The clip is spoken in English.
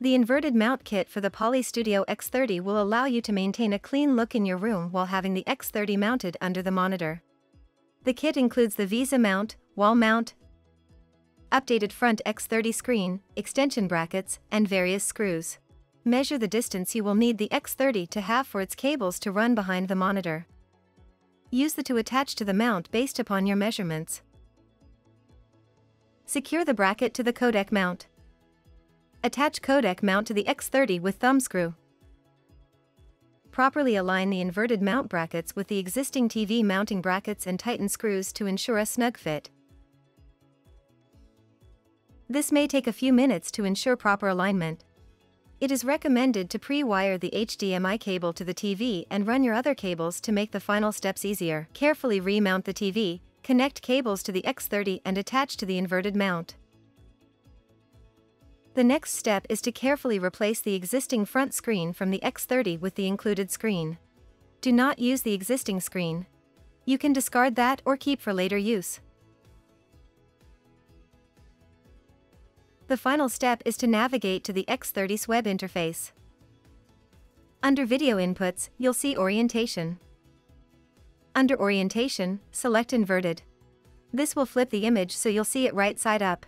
The inverted mount kit for the Poly Studio X30 will allow you to maintain a clean look in your room while having the X30 mounted under the monitor. The kit includes the VESA mount, wall mount, updated front X30 screen, extension brackets, and various screws. Measure the distance you will need the X30 to have for its cables to run behind the monitor. Use the to attach to the mount based upon your measurements. Secure the bracket to the codec mount. Attach codec mount to the X30 with thumb screw. Properly align the inverted mount brackets with the existing TV mounting brackets and tighten screws to ensure a snug fit. This may take a few minutes to ensure proper alignment. It is recommended to pre-wire the HDMI cable to the TV and run your other cables to make the final steps easier. Carefully remount the TV, connect cables to the X30 and attach to the inverted mount. The next step is to carefully replace the existing front screen from the X30 with the included screen. Do not use the existing screen. You can discard that or keep for later use. The final step is to navigate to the X30's web interface. Under Video Inputs, you'll see Orientation. Under Orientation, select Inverted. This will flip the image so you'll see it right side up.